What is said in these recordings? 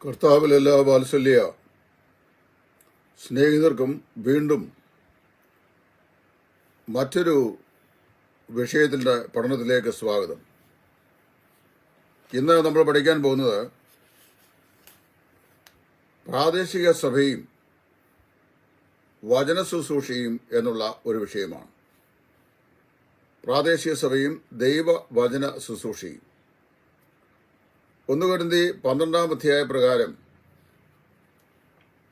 കർത്താവിലെല്ലാ വാത്സല്യ സ്നേഹിതർക്കും വീണ്ടും മറ്റൊരു വിഷയത്തിൻ്റെ പഠനത്തിലേക്ക് സ്വാഗതം. ഇന്ന് നമ്മൾ പഠിക്കാൻ പോകുന്നത് പ്രാദേശിക സഭയും വചന ശുശ്രൂഷയും എന്നുള്ള ഒരു വിഷയമാണ്. പ്രാദേശിക സഭയും ദൈവ വചന ശുശ്രൂഷയും. 1 കൊരിന്ത്യർ 12 അധ്യായ പ്രകാരം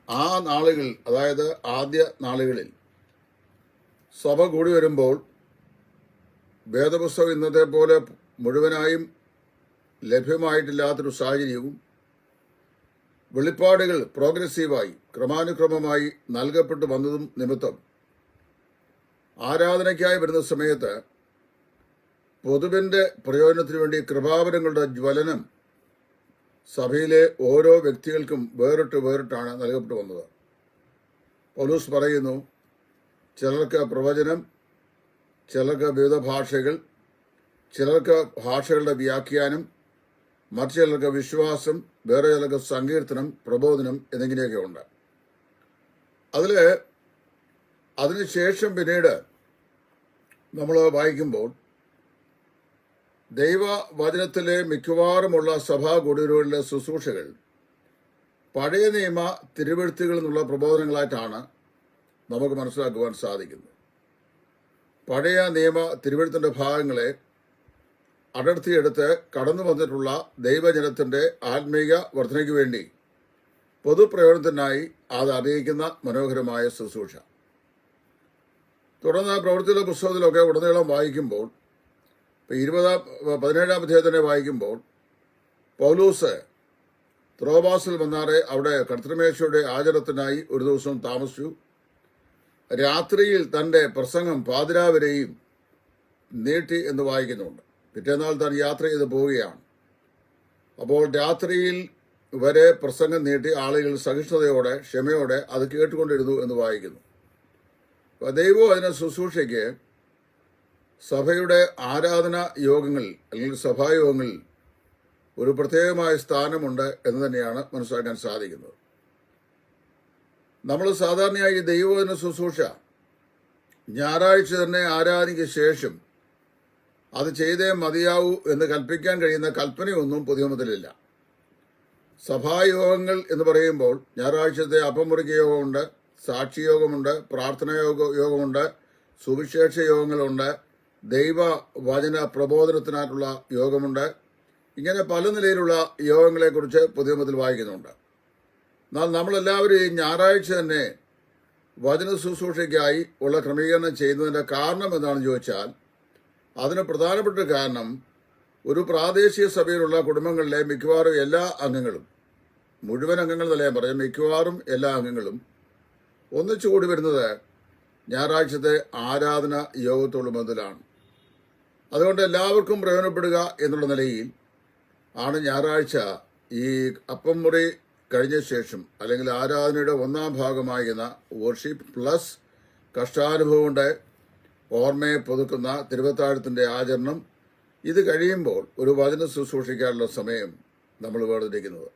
ആ നാളുകൾ, അതായത് ആദ്യ നാളുകളിൽ സഭ കൂടി വരുമ്പോൾ വേദപുസ്തകം ഇന്നത്തെ പോലെ മുഴുവനായും ലഭ്യമായിട്ടില്ലാത്തൊരു സാഹചര്യവും വെളിപ്പാടുകൾ പ്രോഗ്രസീവായി ക്രമാനുക്രമമായി നൽകപ്പെട്ടു വന്നതും നിമിത്തം ആരാധനയ്ക്കായി വരുന്ന സമയത്ത് പൊതുവിന്റെ പ്രയോജനത്തിനു വേണ്ടി കൃപാവരങ്ങളുടെ ജ്വലനം സഭയിലെ ഓരോ വ്യക്തികൾക്കും വേറിട്ടാണ് നൽകപ്പെട്ടു വന്നത്. പൗലോസ് പറയുന്നു, ചിലർക്ക് പ്രവചനം, ചിലർക്ക് വിവിധ ഭാഷകൾ, ചിലർക്ക് ഭാഷകളുടെ വ്യാഖ്യാനം, മറ്റു ചിലർക്ക് വിശ്വാസം, വേറെ ചിലർക്ക് സങ്കീർത്തനം, പ്രബോധനം എന്നിങ്ങനെയൊക്കെ ഉണ്ട്. അതിനുശേഷം പിന്നീട് നമ്മൾ വായിക്കുമ്പോൾ ദൈവവചനത്തിലെ മിക്കവാറുമുള്ള സഭാ കൂടിവരവുകളിലെ ശുശ്രൂഷകൾ പഴയ നിയമ തിരുവെഴുത്തുകളിൽ നിന്നുള്ള പ്രബോധനങ്ങളായിട്ടാണ് നമുക്ക് മനസ്സിലാക്കുവാൻ സാധിക്കുന്നത്. പഴയ നിയമ തിരുവെഴുത്തിന്റെ ഭാഗങ്ങളെ അടർത്തിയെടുത്ത് കടന്നു വന്നിട്ടുള്ള ദൈവജനത്തിന്റെ ആത്മീക വർധനയ്ക്ക് വേണ്ടി പൊതുപ്രയോജനത്തിനായി അത് അറിയിക്കുന്ന മനോഹരമായ ശുശ്രൂഷ. തുടർന്ന് പ്രവൃത്തിയുടെ പുസ്തകത്തിലൊക്കെ ഉടനീളം വായിക്കുമ്പോൾ 17 അധ്യായത്തിനെ വായിക്കുമ്പോൾ പൗലൂസ് ത്രോബാസിൽ വന്നാറെ അവിടെ കർത്തൃമേശയുടെ ആചരണത്തിനായി ഒരു ദിവസം താമസിച്ചു. രാത്രിയിൽ തന്റെ പ്രസംഗം പാതിരാവരെയും നീട്ടി എന്ന് വായിക്കുന്നുണ്ട്. പിറ്റേന്നാൾ താൻ യാത്ര ചെയ്ത് പോവുകയാണ്. അപ്പോൾ രാത്രിയിൽ വരെ പ്രസംഗം നീട്ടി ആളുകൾ സഹിഷ്ണുതയോടെ ക്ഷമയോടെ അത് കേട്ടുകൊണ്ടിരുന്നു എന്ന് വായിക്കുന്നു. ദൈവം അതിനെ ശുശ്രൂഷയ്ക്ക് സഭയുടെ ആരാധനാ യോഗങ്ങൾ അല്ലെങ്കിൽ സഭായോഗങ്ങളിൽ ഒരു പ്രത്യേകമായ സ്ഥാനമുണ്ട് എന്ന് തന്നെയാണ് മനസ്സിലാക്കാൻ സാധിക്കുന്നത്. നമ്മൾ സാധാരണയായി ദൈവവചന ശുശ്രൂഷ ഞായറാഴ്ച തന്നെ ആരാധനയ്ക്ക് ശേഷം അത് ചെയ്തേ മതിയാവൂ എന്ന് കൽപ്പിക്കാൻ കഴിയുന്ന കൽപ്പനയൊന്നും പുതിയമത്തിലില്ല. സഭായോഗങ്ങൾ എന്ന് പറയുമ്പോൾ ഞായറാഴ്ചത്തെ അപ്പം മുറിക്ക യോഗമുണ്ട്, സാക്ഷിയോഗമുണ്ട്, പ്രാർത്ഥനാ യോഗമുണ്ട്, സുവിശേഷ യോഗങ്ങളുണ്ട്, ദൈവ വചന പ്രബോധനത്തിനായിട്ടുള്ള യോഗമുണ്ട്. ഇങ്ങനെ പല നിലയിലുള്ള യോഗങ്ങളെക്കുറിച്ച് പുതിയമത്തിൽ വായിക്കുന്നുണ്ട്. എന്നാൽ നമ്മളെല്ലാവരും ഈ ഞായറാഴ്ച തന്നെ വചന ശുശ്രൂഷയ്ക്കായി ഉള്ള ക്രമീകരണം ചെയ്യുന്നതിൻ്റെ കാരണം എന്താണെന്ന് ചോദിച്ചാൽ, അതിന് പ്രധാനപ്പെട്ട കാരണം ഒരു പ്രാദേശിക സഭയിലുള്ള കുടുംബങ്ങളിലെ മിക്കവാറും എല്ലാ അംഗങ്ങളും, മുഴുവൻ അംഗങ്ങൾ എന്നല്ല ഞാൻ പറയാം, മിക്കവാറും എല്ലാ അംഗങ്ങളും ഒന്നിച്ചുകൂടി വരുന്നത് ഞായറാഴ്ചത്തെ ആരാധന യോഗത്തോട് ബന്ധത്തിലാണ്. അതുകൊണ്ട് എല്ലാവർക്കും പ്രയോജനപ്പെടുക എന്നുള്ള നിലയിൽ ആണ് ഞായറാഴ്ച ഈ അപ്പം മുറി കഴിഞ്ഞ ശേഷം അല്ലെങ്കിൽ ആരാധനയുടെ 1-ാം ഭാഗമാകുന്ന വർഷിപ്പ് പ്ലസ് കഷ്ടാനുഭവം കൊണ്ട് ഓർമ്മയെ പുതുക്കുന്ന തിരുവത്താഴത്തിന്റെ ആചരണം, ഇത് കഴിയുമ്പോൾ ഒരു വചന ശുശ്രൂഷിക്കാനുള്ള സമയം നമ്മൾ വേർതിരിക്കുന്നത്.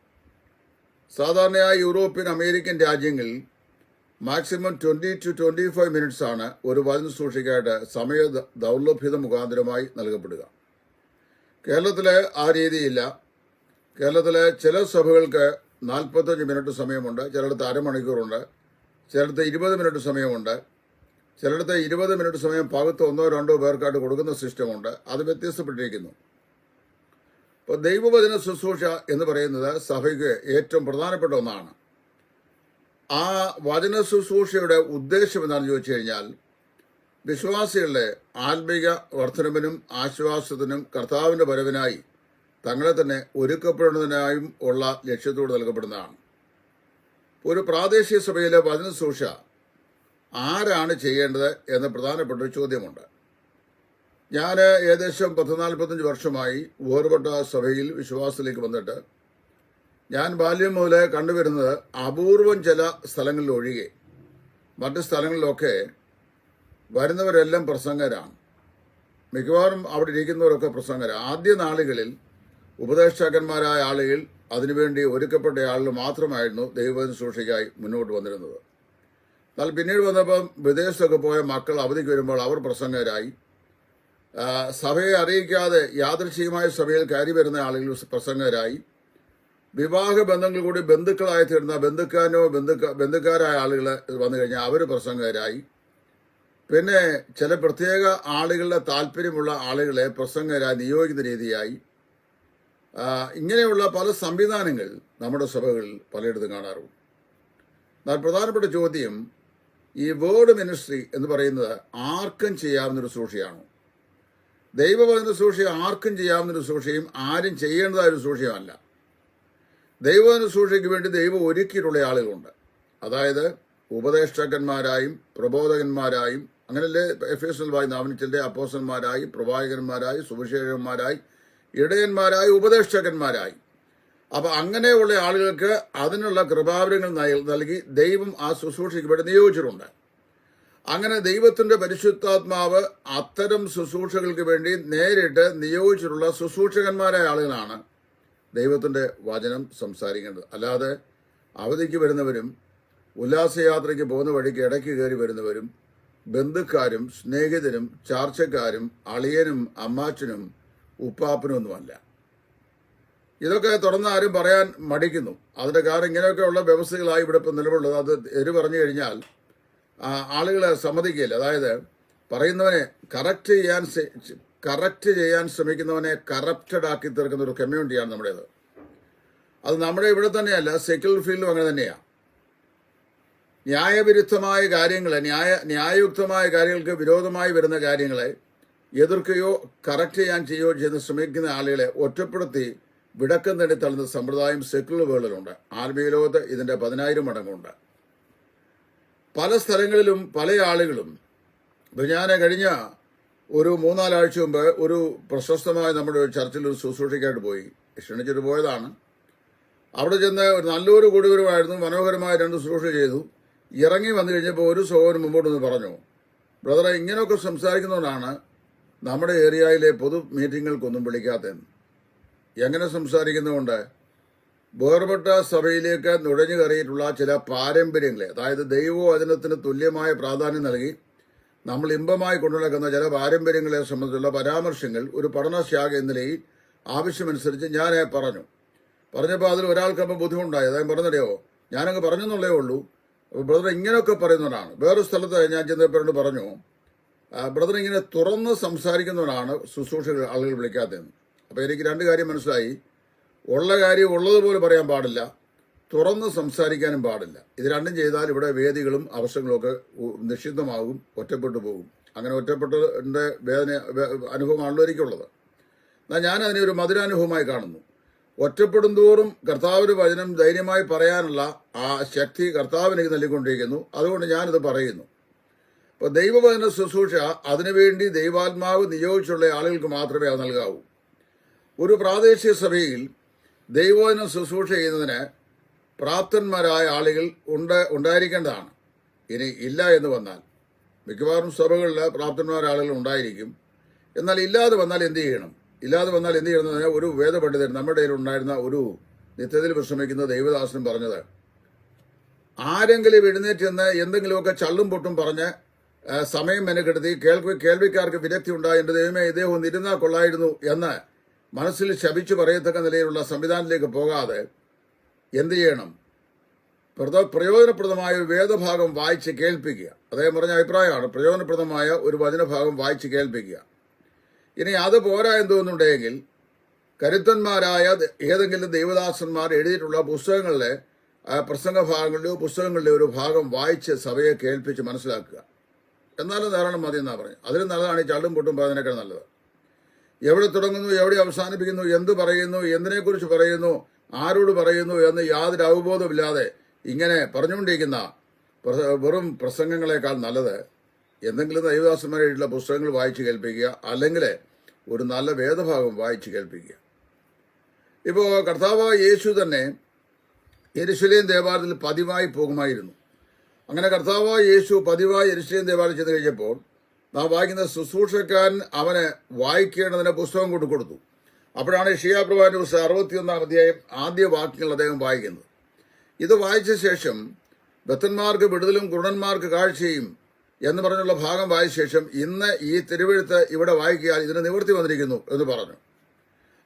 സാധാരണയായി യൂറോപ്യൻ അമേരിക്കൻ രാജ്യങ്ങളിൽ മാക്സിമം 20 to 25 മിനിറ്റ്സ് ആണ് ഒരു വചന ശുശ്രൂഷയ്ക്കായിട്ട് സമയ ദൗർലഭ്യത മുഖാന്തരമായി നൽകപ്പെടുക. കേരളത്തിലെ ആ രീതിയില്ല. കേരളത്തിലെ ചില സഭകൾക്ക് 45 മിനിറ്റ് സമയമുണ്ട്, ചിലയിടത്ത് അരമണിക്കൂറുണ്ട്, ചിലയിടത്ത് 20 മിനിറ്റ് സമയമുണ്ട്, ചിലയിടത്ത് 20 മിനിറ്റ് സമയം പകത്ത് 1-2 പേർക്കായിട്ട് കൊടുക്കുന്ന സിസ്റ്റമുണ്ട്. അത് വ്യത്യസ്തപ്പെട്ടിരിക്കുന്നു. അപ്പോൾ ദൈവവചന ശുശ്രൂഷ എന്ന് പറയുന്നത് സഭയ്ക്ക് ഏറ്റവും പ്രധാനപ്പെട്ട ഒന്നാണ്. ആ വചന ശുശ്രൂഷയുടെ ഉദ്ദേശം എന്താണെന്ന് ചോദിച്ചു കഴിഞ്ഞാൽ, വിശ്വാസികളുടെ ആത്മീക വർധനവിനും ആശ്വാസത്തിനും കർത്താവിന്റെ വരവിനായി തങ്ങളെ തന്നെ ഒരുക്കപ്പെടുന്നതിനായും ഉള്ള ലക്ഷ്യത്തോട് നൽകപ്പെടുന്നതാണ്. ഒരു പ്രാദേശിക സഭയിലെ വചന ശുശ്രൂഷ ആരാണ് ചെയ്യേണ്ടത് എന്ന പ്രധാനപ്പെട്ട ഒരു ചോദ്യമുണ്ട്. ഞാൻ ഏകദേശം 10-45 വർഷമായി വേർപെട്ട സഭയിൽ വിശ്വാസത്തിലേക്ക് വന്നിട്ട് ഞാൻ ബാല്യം മുതലേ കണ്ടുവരുന്നത് അപൂർവം ചില സ്ഥലങ്ങളിൽ ഒഴികെ മറ്റ് സ്ഥലങ്ങളിലൊക്കെ വരുന്നവരെല്ലാം പ്രസംഗരാണ്. മിക്കവാറും അവിടെ ഇരിക്കുന്നവരൊക്കെ പ്രസംഗരാണ്. ആദ്യ നാളുകളിൽ ഉപദേഷ്ടാക്കന്മാരായ ആളുകൾ അതിനുവേണ്ടി ഒരുക്കപ്പെട്ട ആളുകൾ മാത്രമായിരുന്നു ദൈവവചന ശുശ്രൂഷയ്ക്കായി മുന്നോട്ട് വന്നിരുന്നത്. എന്നാൽ പിന്നീട് വന്നപ്പം വിദേശത്തൊക്കെ പോയ മക്കൾ അവധിക്ക് വരുമ്പോൾ അവർ പ്രസംഗകരായി. സഭയെ അറിയിക്കാതെ യാദൃശ്ചികമായ സഭയിൽ കയറി വരുന്ന ആളുകൾ പ്രസംഗകരായി. വിവാഹ ബന്ധങ്ങൾ കൂടി ബന്ധുക്കളായി തീർന്ന ബന്ധുക്കാരായ ആളുകൾ വന്നു കഴിഞ്ഞാൽ അവർ പ്രസംഗകരായി. പിന്നെ ചില പ്രത്യേക ആളുകളുടെ താല്പര്യമുള്ള ആളുകളെ പ്രസംഗകരായി നിയോഗിക്കുന്ന രീതിയായി. ഇങ്ങനെയുള്ള പല സംവിധാനങ്ങൾ നമ്മുടെ സഭകളിൽ പലയിടത്തും കാണാറുണ്ട്. എന്നാൽ പ്രധാനപ്പെട്ട ചോദ്യം, ഈ വേർഡ് മിനിസ്ട്രി എന്ന് പറയുന്നത് ആർക്കും ചെയ്യാവുന്നൊരു ശുശ്രൂഷയാണോ? ദൈവവചന ശുശ്രൂഷ ആർക്കും ചെയ്യാവുന്നൊരു ശുശ്രൂഷയും ആരും ചെയ്യേണ്ടതായ ഒരു ശുശ്രൂഷയുമല്ല. ദൈവവചന ശുശ്രൂഷയ്ക്ക് വേണ്ടി ദൈവം ഒരുക്കിയിട്ടുള്ള ആളുകളുണ്ട്. അതായത് ഉപദേഷ്ടാക്കന്മാരായും പ്രബോധകന്മാരായും, അങ്ങനെയല്ലേ എഫേസ്യരിൽ വായിക്കുന്ന അവനിച്ചിലെ അപ്പോസ്തലന്മാരായി, പ്രവാചകന്മാരായി, സുവിശേഷകന്മാരായി, ഇടയന്മാരായി, ഉപദേഷ്ടാക്കന്മാരായി. അപ്പൊ അങ്ങനെയുള്ള ആളുകൾക്ക് അതിനുള്ള കൃപാവരങ്ങൾ നൽകി ദൈവം ആ ശുശ്രൂഷയ്ക്ക് വേണ്ടി നിയോഗിച്ചിട്ടുണ്ട്. അങ്ങനെ ദൈവത്തിന്റെ പരിശുദ്ധാത്മാവ് അത്തരം ശുശ്രൂഷകൾക്ക് വേണ്ടി നേരിട്ട് നിയോഗിച്ചിട്ടുള്ള ശുശ്രൂഷകന്മാരായ ആളുകളാണ് ദൈവത്തിന്റെ വചനം സംസാരിക്കേണ്ടത്. അല്ലാതെ അവധിക്ക് വരുന്നവരും ഉല്ലാസയാത്രയ്ക്ക് പോകുന്ന വഴിക്ക് ഇടയ്ക്ക് കയറി വരുന്നവരും ബന്ധുക്കാരും സ്നേഹിതരും ചാർച്ചക്കാരും അളിയനും അമ്മാച്ചനും ഉപ്പാപ്പനും ഒന്നുമല്ല. ഇതൊക്കെ തുറന്ന് ആരും പറയാൻ മടിക്കുന്നു. അതിന്റെ കാരണം ഇങ്ങനെയൊക്കെയുള്ള വ്യവസ്ഥകളായി ഇവിടെ ഇപ്പം നിലവിലുള്ളത്. അത് പറഞ്ഞു കഴിഞ്ഞാൽ ആളുകളെ സമ്മതിക്കില്ല. അതായത് പറയുന്നവനെ കറക്റ്റ് ചെയ്യാൻ ശ്രമിക്കുന്നവനെ കറപ്റ്റഡ് ആക്കി തീർക്കുന്ന ഒരു കമ്മ്യൂണിറ്റിയാണ് നമ്മുടേത്. അത് നമ്മുടെ ഇവിടെ തന്നെയല്ല, സെക്യുലർ ഫീൽഡും അങ്ങനെ തന്നെയാണ്. ന്യായവിരുദ്ധമായ കാര്യങ്ങളെ, ന്യായയുക്തമായ കാര്യങ്ങൾക്ക് വിരോധമായി വരുന്ന കാര്യങ്ങളെ എതിർക്കുകയോ കറക്റ്റ് ചെയ്യുകയോ ശ്രമിക്കുന്ന ആളുകളെ ഒറ്റപ്പെടുത്തി വിടക്കം നേടി തള്ളുന്ന സമ്പ്രദായം സെക്യുലർ വേൾഡിലുണ്ട്. ആത്മീയ ലോകത്ത് ഇതിന്റെ 10,000 മടങ്ങുണ്ട്. പല സ്ഥലങ്ങളിലും പല ആളുകളും. ഇപ്പം ഞാൻ കഴിഞ്ഞ ഒരു 3-4 ആഴ്ച മുമ്പ് ഒരു പ്രശസ്തമായ നമ്മുടെ ചർച്ചിൽ ഒരു ശുശ്രൂഷയ്ക്കായിട്ട് പോയി. ക്ഷണിച്ചിട്ട് പോയതാണ്. അവിടെ ചെന്ന് ഒരു നല്ലൊരു കൂടിവരുമായിരുന്നു. മനോഹരമായ 2 ശുശ്രൂഷ ചെയ്തു. ഇറങ്ങി വന്നു കഴിഞ്ഞപ്പോൾ ഒരു സഹോദരൻ മുമ്പോട്ടൊന്ന് പറഞ്ഞു, ബ്രദറെ, ഇങ്ങനെയൊക്കെ സംസാരിക്കുന്നതുകൊണ്ടാണ് നമ്മുടെ ഏരിയയിലെ പൊതു മീറ്റിങ്ങുകൾക്കൊന്നും വിളിക്കാത്തതെന്ന്. എങ്ങനെ സംസാരിക്കുന്നതുകൊണ്ട്? വേർപെട്ട സഭയിലേക്ക് നുഴഞ്ഞു കയറിയിട്ടുള്ള ചില പാരമ്പര്യങ്ങളെ, അതായത് ദൈവവചനത്തിന് തുല്യമായ പ്രാധാന്യം നൽകി നമ്മൾ ഇമ്പമായി കൊണ്ടുനടക്കുന്ന ചില പാരമ്പര്യങ്ങളെ സംബന്ധിച്ചുള്ള പരാമർശങ്ങൾ ഒരു പഠനശാഖ എന്ന നിലയിൽ ആവശ്യമനുസരിച്ച് ഞാൻ പറഞ്ഞപ്പോൾ അതിൽ ഒരാൾക്കപ്പോൾ ബുദ്ധിമുട്ടുണ്ടായി. അതായത് പറഞ്ഞറിയോ, ഞാനങ്ങ് പറഞ്ഞെന്നുള്ളേ ഉള്ളൂ, ബ്രദർ ഇങ്ങനെയൊക്കെ പറയുന്നവരാണ്. വേറൊരു സ്ഥലത്ത് ഞാൻ ചെന്നപ്പോഴോട് പറഞ്ഞു, ബ്രദർ ഇങ്ങനെ തുറന്ന് സംസാരിക്കുന്നവരാണ് ശുശ്രൂഷകൾ ആളുകൾ വിളിക്കാത്തതെന്ന്. അപ്പോൾ എനിക്ക് 2 കാര്യം മനസ്സിലായി. ഉള്ള കാര്യം ഉള്ളതുപോലെ പറയാൻ പാടില്ല, തുറന്ന് സംസാരിക്കാനും പാടില്ല. ഇത് രണ്ടും ചെയ്താൽ ഇവിടെ വേദികളും അവസരങ്ങളും ഒക്കെ നിഷിദ്ധമാകും, ഒറ്റപ്പെട്ടു പോകും. അങ്ങനെ ഒറ്റപ്പെട്ടതിൻ്റെ അനുഭവമാണല്ലോ എനിക്കുള്ളത്. എന്നാൽ ഞാൻ അതിനെ ഒരു മധുരാനുഭവമായി കാണുന്നു. ഒറ്റപ്പെടും തോറും കർത്താവിന്റെ വചനം ധൈര്യമായി പറയാനുള്ള ആ ശക്തി കർത്താവ് എനിക്ക് നൽകിക്കൊണ്ടിരിക്കുന്നു. അതുകൊണ്ട് ഞാനിത് പറയുന്നു. അപ്പോൾ ദൈവവചന ശുശ്രൂഷ അതിനുവേണ്ടി ദൈവാത്മാവ് നിയോഗിച്ചുള്ള ആളുകൾക്ക് മാത്രമേ അത് നൽകാവൂ. ഒരു പ്രാദേശിക സഭയിൽ ദൈവവചന ശുശ്രൂഷ ചെയ്യുന്നതിന് പ്രാപ്തന്മാരായ ആളുകൾ ഉണ്ടായിരിക്കേണ്ടതാണ്. ഇനി ഇല്ല എന്ന് വന്നാൽ, മിക്കവാറും സഭകളിൽ പ്രാപ്തന്മാരായ ആളുകൾ ഉണ്ടായിരിക്കും. എന്നാൽ ഇല്ലാതെ വന്നാൽ എന്ത് ചെയ്യണം? ഒരു വേദപണ്ഡിതൻ നമ്മുടെ ഇടയിൽ ഉണ്ടായിരുന്ന ഒരു നിത്യത്തിൽ വിശ്രമിക്കുന്ന ദൈവദാസനും പറഞ്ഞത്, ആരെങ്കിലും എഴുന്നേറ്റെന്ന് എന്തെങ്കിലുമൊക്കെ ചള്ളും പൊട്ടും പറഞ്ഞ് സമയം മെനക്കെടുത്തി കേൾവിക്കാർക്ക് വിരക്തി ഉണ്ടായി, എൻ്റെ ദൈവമേ ഇദ്ദേഹം ഒന്നിരുന്നാൽ കൊള്ളായിരുന്നു എന്ന് മനസ്സിൽ ശപിച്ചു പറയത്തക്ക നിലയിലുള്ള സംവിധാനത്തിലേക്ക് പോകാതെ എന്ത് ചെയ്യണം? പ്രയോജനപ്രദമായ ഒരു വേദഭാഗം വായിച്ച് കേൾപ്പിക്കുക. അദ്ദേഹം പറഞ്ഞ അഭിപ്രായമാണ്, പ്രയോജനപ്രദമായ ഒരു വചനഭാഗം വായിച്ച് കേൾപ്പിക്കുക. ഇനി അത് പോരാ എന്തോന്നുണ്ടെങ്കിൽ കരുത്തന്മാരായ ഏതെങ്കിലും ദൈവദാസന്മാർ എഴുതിയിട്ടുള്ള പുസ്തകങ്ങളിലെ പ്രസംഗഭാഗങ്ങളിലെയോ പുസ്തകങ്ങളിലെ ഒരു ഭാഗം വായിച്ച് സഭയെ കേൾപ്പിച്ച് മനസ്സിലാക്കുക. എന്നാലും ധാരാളം മതി എന്നാണ് പറഞ്ഞത്. അതിലും നല്ലതാണ് ഈ ചള്ളും പൊട്ടും പറയുന്നതിനേക്കാൾ നല്ലത്. എവിടെ തുടങ്ങുന്നു, എവിടെ അവസാനിപ്പിക്കുന്നു, എന്ത് പറയുന്നു, എന്തിനെക്കുറിച്ച് പറയുന്നു, ആരോട് പറയുന്നു എന്ന് യാതൊരു അവബോധമില്ലാതെ ഇങ്ങനെ പറഞ്ഞുകൊണ്ടിരിക്കുന്ന വെറും പ്രസംഗങ്ങളെക്കാൾ നല്ലത് എന്തെങ്കിലും ദൈവദാസന്മാരെ എഴുതിയുള്ള പുസ്തകങ്ങൾ വായിച്ച് കേൾപ്പിക്കുക, അല്ലെങ്കിൽ ഒരു നല്ല വേദഭാഗം വായിച്ച് കേൾപ്പിക്കുക. ഇപ്പോൾ കർത്താവായ യേശു തന്നെ യെരുശലേം ദേവാലയത്തിൽ പതിവായി പോകുമായിരുന്നു. അങ്ങനെ കർത്താവായ യേശു പതിവായി യെരുശലേം ദേവാലയം ചെന്ന് കഴിഞ്ഞപ്പോൾ നാം വായിക്കുന്ന ശുശ്രൂഷക്കാരൻ അവന് വായിക്കേണ്ടതിന് പുസ്തകം കൊടുത്തു. അപ്പോഴാണ് യെശയ്യാ പ്രവാചകന്റെ പുസ്തകം 61 അധ്യായം ആദ്യ വാക്യങ്ങൾ അദ്ദേഹം വായിക്കുന്നത്. ഇത് വായിച്ച ശേഷം ബദ്ധന്മാർക്ക് വിടുതലും കുരുടന്മാർക്ക് കാഴ്ചയും എന്ന് പറഞ്ഞുള്ള ഭാഗം വായിച്ച ശേഷം ഇന്ന് ഈ തിരുവെഴുത്ത് ഇവിടെ വായിക്കാൻ ഇതിന് നിവൃത്തി വന്നിരിക്കുന്നു എന്ന് പറഞ്ഞു.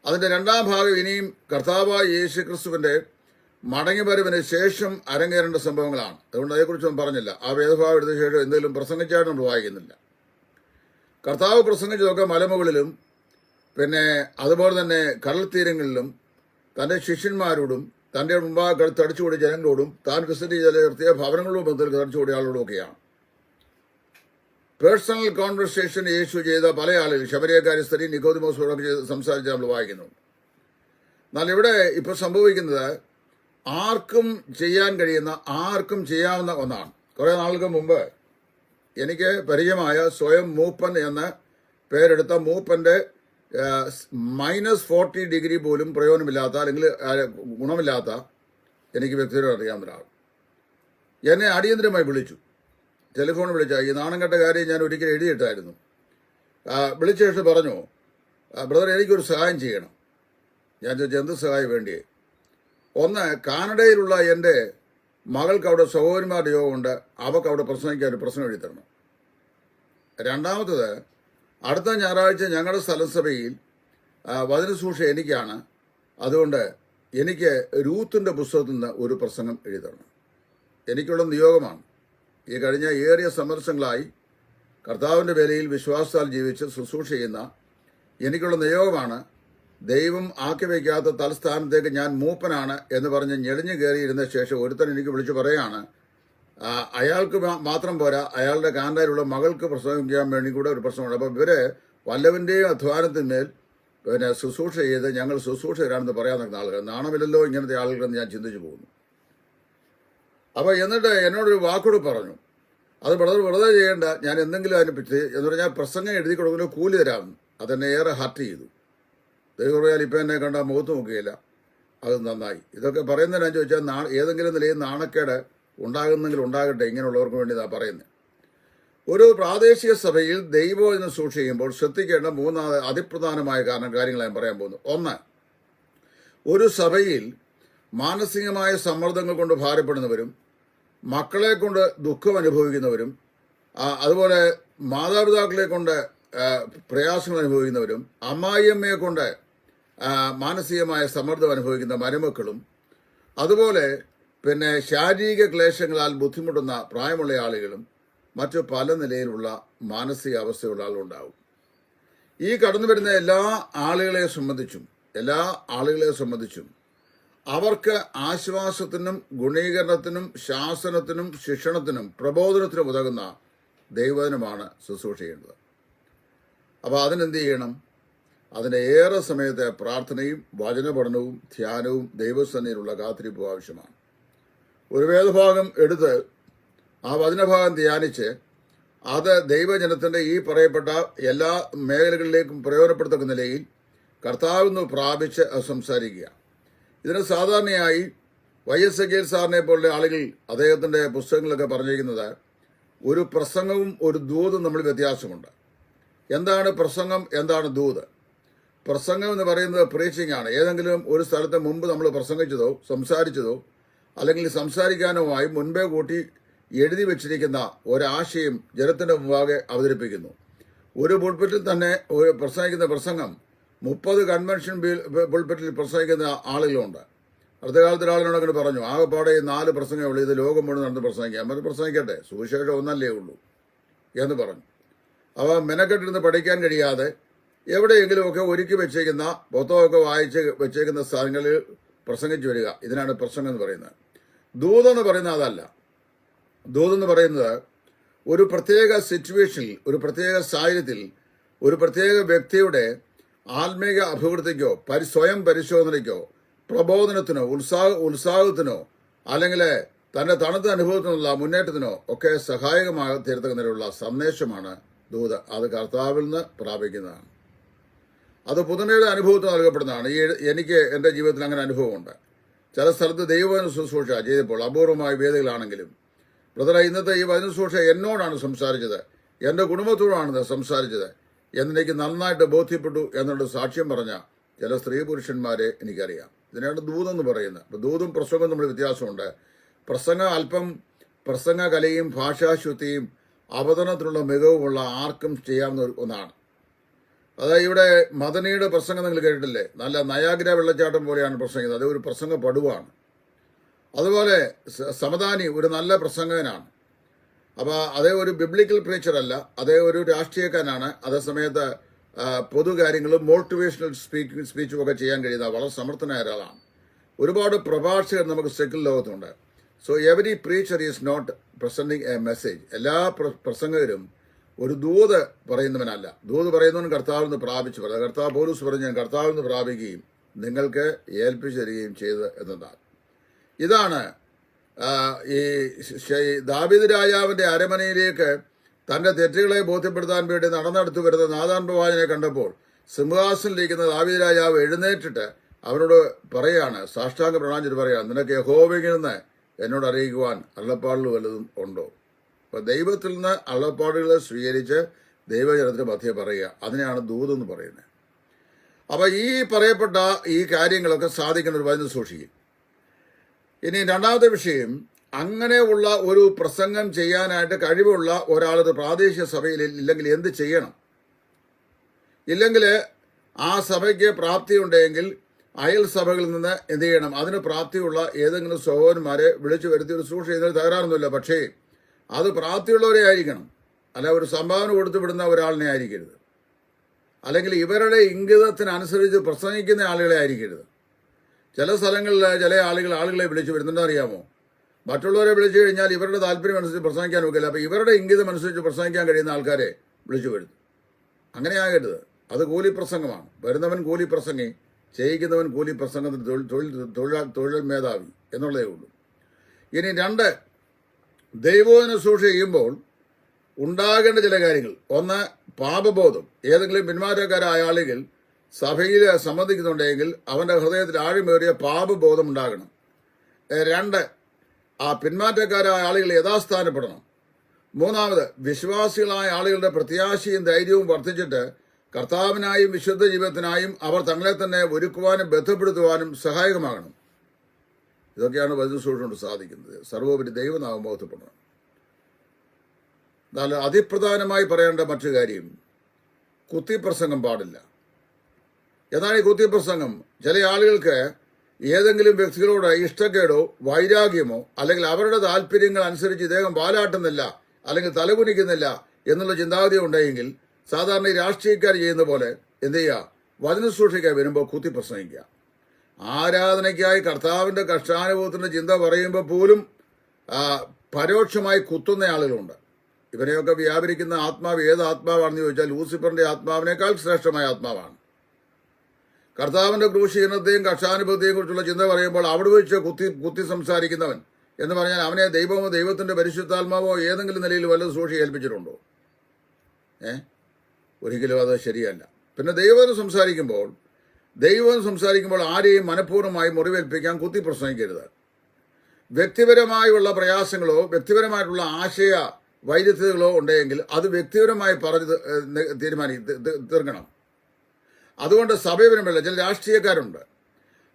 അതിന്റെ രണ്ടാം ഭാഗം ഇനിയും കർത്താവായ യേശു ക്രിസ്തുവിന്റെ മടങ്ങിവരവിന് ശേഷം അരങ്ങേറേണ്ട സംഭവങ്ങളാണ്. അതുകൊണ്ട് അതേക്കുറിച്ചൊന്നും പറഞ്ഞില്ല. ആ വേദഭാഗം എടുത്ത ശേഷം എന്തെങ്കിലും പ്രസംഗിച്ചായിട്ട് നമ്മൾ വായിക്കുന്നില്ല. കർത്താവ് പ്രസംഗിച്ചതൊക്കെ മലമുകളിലും പിന്നെ അതുപോലെ തന്നെ കടൽ തീരങ്ങളിലും തന്റെ ശിഷ്യന്മാരോടും തന്റെ മുമ്പാകെ തടിച്ചുകൂടിയ ജനങ്ങളോടും താൻ വിസിറ്റ് ചെയ്ത നിർത്തിയ ഭവനങ്ങളോടും ബന്ധത്തിൽ തടിച്ചുകൂടിയ ആളുകളോടും ഒക്കെയാണ്. പേഴ്സണൽ കോൺവെർസേഷൻ യേശു ചെയ്ത പല ആളുകൾ ശമരിയക്കാരി സ്ത്രീ നിക്കോദിമോസോടൊക്കെ സംസാരിച്ച് നമ്മൾ വായിക്കുന്നു. എന്നാൽ ഇവിടെ ഇപ്പോൾ സംഭവിക്കുന്നത് ആർക്കും ചെയ്യാൻ കഴിയുന്ന, ആർക്കും ചെയ്യാവുന്ന ഒന്നാണ്. കുറെ നാളുകൾക്ക് മുമ്പ് എനിക്ക് പരിചയമായ സ്വയം മൂപ്പൻ എന്ന് പേരെടുത്ത മൂപ്പന്റെ -40 ഡിഗ്രി പോലും പ്രയോജനമില്ലാത്ത അല്ലെങ്കിൽ ഗുണമില്ലാത്ത എനിക്ക് വ്യക്തിപരമായി അറിയാവുന്ന ഒരാൾ എന്നെ അടിയന്തരമായി വിളിച്ചു. ടെലിഫോൺ വിളിച്ച ഈ നാണംകെട്ട കാര്യം ഞാൻ ഒരിക്കൽ എഴുതിയിട്ടായിരുന്നു. വിളിച്ച ശേഷം പറഞ്ഞു, ബ്രദർ എനിക്കൊരു സഹായം ചെയ്യണം. ഞാൻ ചോദിച്ചു എന്ത് സഹായം വേണ്ടിയേ? ഒന്ന്, കാനഡയിലുള്ള എൻ്റെ മകൾക്ക് അവിടെ സഹോദരിമാരുടെ യോഗമുണ്ട്, അവൾക്ക് അവിടെ പ്രസംഗിക്കാൻ ഒരു പ്രശ്നം എഴുതി തരണം. രണ്ടാമത്തത്, അടുത്ത ഞായറാഴ്ച ഞങ്ങളുടെ സ്ഥലസഭയിൽ വചനസൂക്ഷ എനിക്കാണ്. അതുകൊണ്ട് എനിക്ക് രൂത്തിന്റെ പുസ്തകത്തിൽ നിന്ന് ഒരു പ്രസംഗം എഴുതി തരണം. എനിക്കുള്ള നിയോഗമാണ്. ഈ കഴിഞ്ഞ ഏറിയ സന്ദർശങ്ങളായി കർത്താവിൻ്റെ വേലയിൽ വിശ്വാസത്താൽ ജീവിച്ച് ശുശ്രൂഷ ചെയ്യുന്ന എനിക്കുള്ള നിയോഗമാണ്. ദൈവം ആക്കി വയ്ക്കാത്ത തലസ്ഥാനത്തേക്ക് ഞാൻ മൂപ്പനാണ് എന്ന് പറഞ്ഞ് ഞെളിഞ്ഞു കയറിയിരുന്ന ശേഷം ഒരുത്തൻ എനിക്ക് വിളിച്ചു പറയാണ്, അയാൾക്ക് മാത്രം പോരാ, അയാളുടെ കാനഡയിലുള്ള മകൾക്ക് പ്രസംഗിക്കാൻ വേണ്ടി കൂടെ ഒരു പ്രശ്നമുണ്ട്. അപ്പം ഇവര് വല്ലവന്റെയും അധ്വാനത്തിന്മേൽ പിന്നെ ശുശ്രൂഷ ചെയ്ത് ഞങ്ങൾ ശുശ്രൂഷ തരാമെന്ന് പറയാൻ നിൽക്കുന്ന ആളുകൾ. നാണമില്ലല്ലോ ഇങ്ങനത്തെ ആളുകളെന്ന് ഞാൻ ചിന്തിച്ചു പോകുന്നു. അപ്പോൾ എന്നിട്ട് എന്നോടൊരു വാക്കോട് പറഞ്ഞു, അത് വെറുതെ ചെയ്യേണ്ട, ഞാൻ എന്തെങ്കിലും അതിനെ പറ്റി എന്ന് പറഞ്ഞാൽ പ്രസംഗം എഴുതി കൊടുക്കുന്ന കൂലി തരാമെന്ന്. അതെന്നെ ഏറെ ഹർട്ട് ചെയ്തു. ദൈവം പറയാൽ ഇപ്പം എന്നെ കണ്ടാൽ മുഖത്ത് നോക്കുകയില്ല. അത് നന്നായി. ഇതൊക്കെ പറയുന്നതിനാ ചോദിച്ചാൽ ഏതെങ്കിലും നിലയിൽ നാണക്കേട് ഉണ്ടാകുന്നെങ്കിൽ ഉണ്ടാകട്ടെ, ഇങ്ങനെയുള്ളവർക്ക് വേണ്ടി ഞാൻ പറയുന്നത്. ഒരു പ്രാദേശിക സഭയിൽ ദൈവവചനം സൂക്ഷിച്ച് ചെയ്യുമ്പോൾ ശ്രദ്ധിക്കേണ്ട 3 അതിപ്രധാനമായ കാര്യങ്ങൾ ഞാൻ പറയാൻ പോകുന്നു. ഒന്ന്, ഒരു സഭയിൽ മാനസികമായ സമ്മർദ്ദങ്ങൾ കൊണ്ട് ഭാരപ്പെടുന്നവരും മക്കളെ കൊണ്ട് ദുഃഖം അനുഭവിക്കുന്നവരും അതുപോലെ മാതാപിതാക്കളെ കൊണ്ട് പ്രയാസങ്ങൾ അനുഭവിക്കുന്നവരും അമ്മായിയമ്മയെ കൊണ്ട് മാനസികമായ സമ്മർദ്ദം അനുഭവിക്കുന്ന മരുമക്കളും അതുപോലെ പിന്നെ ശാരീരിക ക്ലേശങ്ങളാൽ ബുദ്ധിമുട്ടുന്ന പ്രായമുള്ള ആളുകളും മറ്റു പല നിലയിലുള്ള മാനസിക അവസ്ഥയുള്ള ആളുകളുണ്ടാവും. ഈ കടന്നു വരുന്ന എല്ലാ ആളുകളെ സംബന്ധിച്ചും അവർക്ക് ആശ്വാസത്തിനും ഗുണീകരണത്തിനും ശാസനത്തിനും ശിക്ഷണത്തിനും പ്രബോധനത്തിനും ഉതകുന്ന ദൈവവചനമാണ് ശുശ്രൂഷ ചെയ്യേണ്ടത്. അപ്പോൾ അതിനെന്ത് ചെയ്യണം? അതിൻ്റെ ഏറെ സമയത്തെ പ്രാർത്ഥനയും വചനപഠനവും ധ്യാനവും ദൈവസന്നിധിയിലുള്ള കാത്തിരിപ്പും ആവശ്യമാണ്. ഒരു വേദഭാഗം എടുത്ത് ആ വചനഭാഗം ധ്യാനിച്ച് അത് ദൈവജനത്തിൻ്റെ ഈ പറയപ്പെട്ട എല്ലാ മേഖലകളിലേക്കും പ്രയോജനപ്പെടുത്തക്ക നിലയിൽ കർത്താവിന്ന് പ്രാപിച്ച് സംസാരിക്കുക. ഇതിന് സാധാരണയായി YS സാറിനെ പോലുള്ള ആളുകൾ അദ്ദേഹത്തിൻ്റെ പുസ്തകങ്ങളൊക്കെ പറഞ്ഞിരിക്കുന്നത് ഒരു പ്രസംഗവും ഒരു ദൂതും തമ്മിൽ വ്യത്യാസമുണ്ട്. എന്താണ് പ്രസംഗം, എന്താണ് ദൂത്? പ്രസംഗം എന്ന് പറയുന്നത് പ്രീച്ചിങ് ആണ്. ഏതെങ്കിലും ഒരു സ്ഥലത്ത് മുമ്പ് നമ്മൾ പ്രസംഗിച്ചതോ സംസാരിച്ചതോ അല്ലെങ്കിൽ സംസാരിക്കാനുമായി മുൻപേ കൂട്ടി എഴുതി വെച്ചിരിക്കുന്ന ഒരാശയം ജനത്തിന്റെ മുമ്പാകെ അവതരിപ്പിക്കുന്നു. ഒരു പുൾപിറ്റിൽ തന്നെ പ്രസംഗിക്കുന്ന പ്രസംഗം 30 കൺവെൻഷൻ പുൾപിറ്റിൽ പ്രസംഗിക്കുന്ന ആളുകളുണ്ട്. അടുത്ത കാലത്ത് ഒരാളിനോട് അങ്ങനെ പറഞ്ഞു, ആകെപ്പാടെ 4 പ്രസംഗമേ ഉള്ളൂ, ഇത് ലോകം മുഴുവൻ നടന്ന് പ്രസംഗിക്കാം, അത് പ്രസംഗിക്കട്ടെ, സുവിശേഷം ഒന്നല്ലേ ഉള്ളൂ എന്ന് പറഞ്ഞു. അവ മെനക്കെട്ടിരുന്ന് പഠിക്കാൻ കഴിയാതെ എവിടെയെങ്കിലുമൊക്കെ ഒരുക്കി വെച്ചേക്കുന്ന പുസ്തകമൊക്കെ വായിച്ച് വെച്ചേക്കുന്ന സ്ഥലങ്ങളിൽ പ്രസംഗിച്ചു വരിക. ഇതിനാണ് പ്രസംഗം എന്ന് പറയുന്നത്. ദൂതെന്ന് പറയുന്നത് അതല്ല. ദൂതെന്ന് പറയുന്നത് ഒരു പ്രത്യേക സിറ്റുവേഷനിൽ, ഒരു പ്രത്യേക സാഹചര്യത്തിൽ, ഒരു പ്രത്യേക വ്യക്തിയുടെ ആത്മീക അഭിവൃദ്ധിക്കോ സ്വയം പരിശോധനയ്ക്കോ പ്രബോധനത്തിനോ ഉത്സാഹത്തിനോ അല്ലെങ്കിൽ തന്റെ തണുത്ത അനുഭവത്തിനുള്ള മുന്നേറ്റത്തിനോ ഒക്കെ സഹായകമായി തീർത്തക്കുന്നതിനുള്ള സന്ദേശമാണ് ദൂത്. അത് കർത്താവിൽ നിന്ന് പ്രാപിക്കുന്നതാണ്. അത് പുതുമയുടെ അനുഭവത്തിൽ നൽകപ്പെടുന്നതാണ്. എനിക്ക് എൻ്റെ ജീവിതത്തിൽ അങ്ങനെ അനുഭവമുണ്ട്. ചില സ്ഥലത്ത് ദൈവവചന ശുശ്രൂഷ ചെയ്തപ്പോൾ അപൂർവമായ വേദികളാണെങ്കിലും, ബ്രദറെ ഇന്നത്തെ ഈ വചന ശുശ്രൂഷ എന്നോടാണ് സംസാരിച്ചത്, എൻ്റെ കുടുംബത്തോടാണ് സംസാരിച്ചത് എന്നെനിക്ക് നന്നായിട്ട് ബോധ്യപ്പെട്ടു എന്നുള്ള സാക്ഷ്യം പറഞ്ഞ ചില സ്ത്രീ പുരുഷന്മാരെ എനിക്കറിയാം. ഇതിനാണ് ദൂതെന്ന് പറയുന്നത്. അപ്പോൾ ദൂതും പ്രസംഗവും തമ്മിൽ വ്യത്യാസമുണ്ട്. പ്രസംഗം അല്പം പ്രസംഗ കലയും ഭാഷാശുദ്ധിയും അവതരണത്തിനുള്ള മികവുമുള്ള ആർക്കും ചെയ്യാവുന്ന ഒന്നാണ്. അതായത് ഇവിടെ മദനിയുടെ പ്രസംഗം നിങ്ങൾ കേട്ടിട്ടില്ലേ? നല്ല നയാഗ്ര വെള്ളച്ചാട്ടം പോലെയാണ് പ്രസംഗിക്കുന്നത്. അത് ഒരു പ്രസംഗ പടുവാണ്. അതുപോലെ സമദാനി ഒരു നല്ല പ്രസംഗകനാണ്. അപ്പോൾ അതേ ഒരു ബിബ്ലിക്കൽ പ്രീച്ചർ അല്ല, അതേ ഒരു രാഷ്ട്രീയക്കാരനാണ്. അതേസമയത്ത് പൊതുകാര്യങ്ങളും മോട്ടിവേഷണൽ സ്പീച്ചും ഒക്കെ ചെയ്യാൻ കഴിയുന്ന വളരെ സമർത്ഥനായ ഒരാളാണ്. ഒരുപാട് പ്രഭാഷകർ നമുക്ക് സെക്കുലർ ലോകത്തുണ്ട്. So every preacher is not presenting a message. എല്ലാ പ്രസംഗകരും ഒരു ദൂത് പറയുന്നവനല്ല. ദൂത് പറയുന്നവൻ കർത്താവിൽ നിന്ന് പ്രാപിച്ചു പറയുക. കർത്താവ് പൗലോസ് പറഞ്ഞു, ഞാൻ കർത്താവിൽ നിന്ന് പ്രാപിക്കുകയും നിങ്ങൾക്ക് ഏൽപ്പിച്ചു തരികയും ചെയ്ത് എന്നതാണ്. ഇതാണ് ഈ ദാവീദ് രാജാവിന്റെ അരമനയിലേക്ക് തന്റെ തെറ്റുകളെ ബോധ്യപ്പെടുത്താൻ വേണ്ടി നടന്നെടുത്തു വരുന്ന നാഥാൻ പ്രവാചകനെ കണ്ടപ്പോൾ സിംഹാസനിലിരിക്കുന്ന ദാവീദ് രാജാവ് എഴുന്നേറ്റിട്ട് അവരോട് പറയാണ്, സാഷ്ടാംഗ പ്രണാഞ്ചിട്ട് പറയാണ്, നിനക്ക് യഹോവയിൽ നിന്ന് എന്നോട് അറിയിക്കുവാൻ അള്ളപ്പാടുകൾ വല്ലതും ഉണ്ടോ? അപ്പൊ ദൈവത്തിൽ നിന്ന് അള്ളപ്പാടുകളെ സ്വീകരിച്ച് ദൈവജനത്തിന് മധ്യേ പറയുക, അതിനെയാണ് ദൂതെന്ന് പറയുന്നത്. അപ്പൊ ഈ പറയപ്പെട്ട ഈ കാര്യങ്ങളൊക്കെ സാധിക്കുന്ന ഒരു വചനം സൂക്ഷിക്കും. ഇനി രണ്ടാമത്തെ വിഷയം, അങ്ങനെയുള്ള ഒരു പ്രസംഗം ചെയ്യാനായിട്ട് കഴിവുള്ള ഒരാളത് പ്രാദേശിക സഭയിൽ ഇല്ലെങ്കിൽ എന്ത് ചെയ്യണം? ഇല്ലെങ്കിൽ ആ സഭയ്ക്ക് പ്രാപ്തിയുണ്ടെങ്കിൽ അയൽ സഭകളിൽ നിന്ന് എന്ത് ചെയ്യണം? അതിന് പ്രാപ്തിയുള്ള ഏതെങ്കിലും സഹോദരന്മാരെ വിളിച്ചു വരുത്തി ഒരു ശുശ്രൂഷ ചെയ്യുന്നതിൽ തകരാറൊന്നുമില്ല. പക്ഷേ അത് പ്രാപ്തിയുള്ളവരെ ആയിരിക്കണം, അല്ല ഒരു സംഭാവന കൊടുത്തു വിടുന്ന ഒരാളിനെ ആയിരിക്കരുത്, അല്ലെങ്കിൽ ഇവരുടെ ഇംഗിതത്തിനനുസരിച്ച് പ്രസംഗിക്കുന്ന ആളുകളെ ആയിരിക്കരുത്. ചില സ്ഥലങ്ങളിൽ ചില ആളുകളെ വിളിച്ചു വരുന്നുണ്ടോ അറിയാമോ? മറ്റുള്ളവരെ വിളിച്ചു കഴിഞ്ഞാൽ ഇവരുടെ താല്പര്യം അനുസരിച്ച് പ്രസംഗിക്കാൻ നോക്കില്ല. അപ്പോൾ ഇവരുടെ ഇംഗിതം അനുസരിച്ച് പ്രസംഗിക്കാൻ കഴിയുന്ന ആൾക്കാരെ വിളിച്ചു വരുത്തും. അങ്ങനെ ആകരുത്. അത് കൂലി പ്രസംഗമാണ്. വരുന്നവൻ കൂലി പ്രസംഗി, ചെയ്യിക്കുന്നവൻ കൂലി പ്രസംഗത്തിന് തൊഴിൽ മേധാവി എന്നുള്ളതേ ഉള്ളൂ. ഇനി രണ്ട്, ദൈവോധന ശുശ്രൂഷ ചെയ്യുമ്പോൾ ഉണ്ടാകേണ്ട ചില കാര്യങ്ങൾ. ഒന്ന്, പാപബോധം. ഏതെങ്കിലും പിന്മാറ്റക്കാരായ ആളുകൾ സഭയിൽ സംബന്ധിക്കുന്നുണ്ടെങ്കിൽ അവന്റെ ഹൃദയത്തിൽ ആഴമേറിയ പാപബോധം ഉണ്ടാകണം. രണ്ട്, ആ പിന്മാറ്റക്കാരായ ആളുകൾ യഥാസ്ഥാനപ്പെടണം. മൂന്നാമത്, വിശ്വാസികളായ ആളുകളുടെ പ്രത്യാശയും ധൈര്യവും വർദ്ധിച്ചിട്ട് കർത്താവിനായും വിശുദ്ധ ജീവിതത്തിനായും അവർ തങ്ങളെ തന്നെ ഒരുക്കുവാനും ബന്ധപ്പെടുത്തുവാനും സഹായകമാകണം. ഇതൊക്കെയാണ് വചന ശുശ്രൂഷ കൊണ്ട് സാധിക്കുന്നത്. സർവോപരി ദൈവനാമം മഹത്വപ്പെടണം. എന്നാൽ അതിപ്രധാനമായി പറയേണ്ട മറ്റു കാര്യം, കുത്തിപ്രസംഗം പാടില്ല. എന്നാൽ ഈ കുത്തിപ്രസംഗം ചില ആളുകൾക്ക് ഏതെങ്കിലും വ്യക്തികളോട് ഇഷ്ടക്കേടോ വൈരാഗ്യമോ അല്ലെങ്കിൽ അവരുടെ താല്പര്യങ്ങൾ അനുസരിച്ച് ഇദ്ദേഹം വാലാട്ടുന്നില്ല അല്ലെങ്കിൽ തലകുനിക്കുന്നില്ല എന്നുള്ള ചിന്താഗതി ഉണ്ടെങ്കിൽ സാധാരണ ഈ രാഷ്ട്രീയക്കാർ ചെയ്യുന്ന പോലെ എന്ത് ചെയ്യുക? വചന ശുശ്രൂഷയ്ക്കായി വരുമ്പോൾ കുത്തിപ്രസംഗിക്കുക. ആരാധനയ്ക്കായി കർത്താവിന്റെ കഷ്ടാനുഭവത്തിന്റെ ചിന്ത പറയുമ്പോൾ പോലും പരോക്ഷമായി കുത്തുന്ന ആളുകളുണ്ട്. ഇവരെയൊക്കെ വ്യാപരിക്കുന്ന ആത്മാവ് ഏത് ആത്മാവാണെന്ന് ചോദിച്ചാൽ ലൂസിഫറിന്റെ ആത്മാവിനേക്കാൾ ശ്രേഷ്ഠമായ ആത്മാവാണ്. കർത്താവിന്റെ ക്രൂശീകരണത്തെയും കഷ്ടാനുഭവത്തെയും കുറിച്ചുള്ള ചിന്ത പറയുമ്പോൾ അവിടെ വെച്ച് കുത്തി സംസാരിക്കുന്നവൻ എന്ന് പറഞ്ഞാൽ അവനെ ദൈവമോ ദൈവത്തിന്റെ പരിശുദ്ധാത്മാവോ ഏതെങ്കിലും നിലയിൽ വല്ലതും സൂക്ഷി ഏൽപ്പിച്ചിട്ടുണ്ടോ? ഒരിക്കലും അത് ശരിയല്ല. പിന്നെ ദൈവം സംസാരിക്കുമ്പോൾ ആരെയും മനഃപൂർവ്വമായി മുറിവേൽപ്പിക്കാൻ കുത്തി പ്രസംഗിക്കരുത്. വ്യക്തിപരമായുള്ള പ്രയാസങ്ങളോ വ്യക്തിപരമായിട്ടുള്ള ആശയ വൈരുദ്ധ്യതകളോ ഉണ്ടെങ്കിൽ അത് വ്യക്തിപരമായി പറഞ്ഞ് തീർക്കണം. അതുകൊണ്ട് സഭയപരമല്ല. ചില രാഷ്ട്രീയക്കാരുണ്ട്.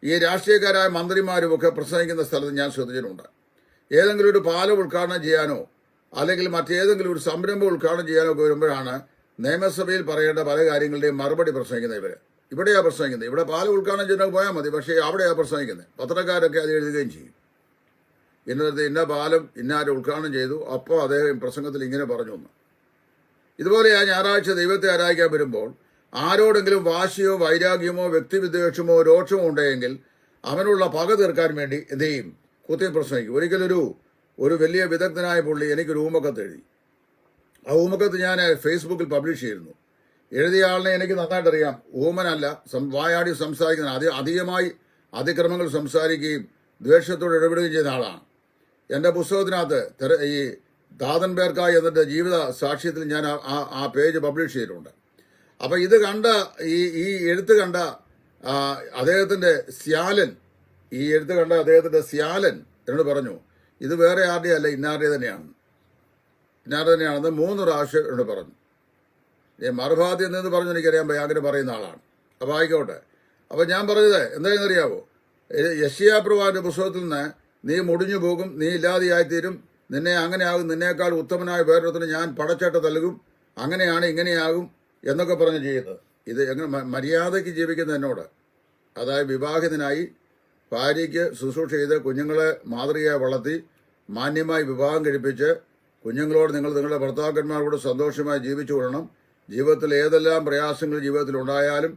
ഈ രാഷ്ട്രീയക്കാരായ മന്ത്രിമാരും ഒക്കെ പ്രസംഗിക്കുന്ന സ്ഥലത്ത് ഞാൻ ശ്രദ്ധിച്ചിട്ടുണ്ട്. ഏതെങ്കിലും ഒരു പാലം ഉദ്ഘാടനം ചെയ്യാനോ അല്ലെങ്കിൽ മറ്റേതെങ്കിലും ഒരു സംരംഭം ഉദ്ഘാടനം ചെയ്യാനോ ഒക്കെ വരുമ്പോഴാണ് നിയമസഭയിൽ പറയേണ്ട പല കാര്യങ്ങളുടെയും മറുപടി പ്രസംഗിക്കുന്നത്. ഇവിടെയാണ് പ്രസംഗിക്കുന്നത്. ഇവിടെ പാലം ഉദ്ഘാടനം ചെയ്യാൻ പോയാൽ മതി, പക്ഷേ അവിടെയാണ് പ്രസംഗിക്കുന്നത്. പത്രക്കാരൊക്കെ അത് എഴുതുകയും ചെയ്യും. ഇന്ന പാലം ഇന്നാരും ഉദ്ഘാടനം ചെയ്തു, അപ്പോൾ അദ്ദേഹം പ്രസംഗത്തിൽ ഇങ്ങനെ പറഞ്ഞു എന്ന്. ഇതുപോലെ ആ ഞായറാഴ്ച ദൈവത്തെ ആരാധിക്കാൻ വരുമ്പോൾ ആരോടെങ്കിലും വാശിയോ വൈരാഗ്യമോ വ്യക്തിവിദ്വേഷമോ രോക്ഷമോ ഉണ്ടെങ്കിൽ അവനുള്ള പക തീർക്കാൻ വേണ്ടി എന്ത് ചെയ്യും? കുത്തി പ്രസംഗിക്കും. ഒരിക്കലൊരു വലിയ വിദഗ്ധനായ പുള്ളി എനിക്കൊരു ഊമക്കത്ത് എഴുതി. ആ ഊമക്കത്ത് ഞാൻ ഫേസ്ബുക്കിൽ പബ്ലിഷ് ചെയ്തിരുന്നു. എഴുതിയ ആളിനെ എനിക്ക് നന്നായിട്ട് അറിയാം. ഊമനല്ല, വായാടി സംസാരിക്കുന്ന, അധികമായി അതിക്രമങ്ങൾ സംസാരിക്കുകയും ദ്വേഷത്തോട് ഇടപെടുകയും ചെയ്യുന്ന ആളാണ്. എൻ്റെ പുസ്തകത്തിനകത്ത് ഈ ദാദൻ ബേർക്കായ് എന്നിട്ട് ജീവിത സാക്ഷ്യത്തിൽ ഞാൻ ആ പേജ് പബ്ലിഷ് ചെയ്തിട്ടുണ്ട്. അപ്പൊ ഇത് കണ്ട ഈ എഴുത്ത് കണ്ട അദ്ദേഹത്തിന്റെ സ്യാലൻ എന്നോട് പറഞ്ഞു, ഇത് വേറെ ആരുടെ അല്ല, ഇന്നാരുടെ തന്നെയാണെന്ന് 3 പ്രാവശ്യം എന്നോട് പറഞ്ഞു. മറുഭാഗത്ത് എന്ന് പറഞ്ഞു എനിക്കറിയാൻ അങ്ങനെ പറയുന്ന ആളാണ്. അപ്പൊ ആയിക്കോട്ടെ. അപ്പം ഞാൻ പറഞ്ഞത് എന്താണെന്നറിയാവോ? യെശയ്യാ പ്രവാചകന്റെ പുസ്തകത്തിൽ നിന്ന് നീ മുടിഞ്ഞു പോകും, നീ ഇല്ലാതെയായിത്തീരും, നിന്നെ അങ്ങനെയാകും, നിന്നേക്കാൾ ഉത്തമനായ വേറൊരുത്തിന് ഞാൻ പടച്ചട്ട നൽകും, അങ്ങനെയാണ് ഇങ്ങനെയാകും എന്നൊക്കെ പറഞ്ഞ് ചെയ്യുന്നത്. ഇത് എങ്ങനെ മര്യാദയ്ക്ക് ജീവിക്കുന്ന എന്നോട്, അതായത് വിവാഹിതനായി ഭാര്യയ്ക്ക് ശുശ്രൂഷ ചെയ്ത് കുഞ്ഞുങ്ങളെ മാതൃകയായി വളർത്തി മാന്യമായി വിവാഹം കഴിപ്പിച്ച് കുഞ്ഞുങ്ങളോട് നിങ്ങൾ നിങ്ങളുടെ ഭർത്താക്കന്മാരോട് സന്തോഷമായി ജീവിച്ചു കൊള്ളണം. ജീവിതത്തിൽ ഏതെല്ലാം പ്രയാസങ്ങൾ ജീവിതത്തിൽ ഉണ്ടായാലും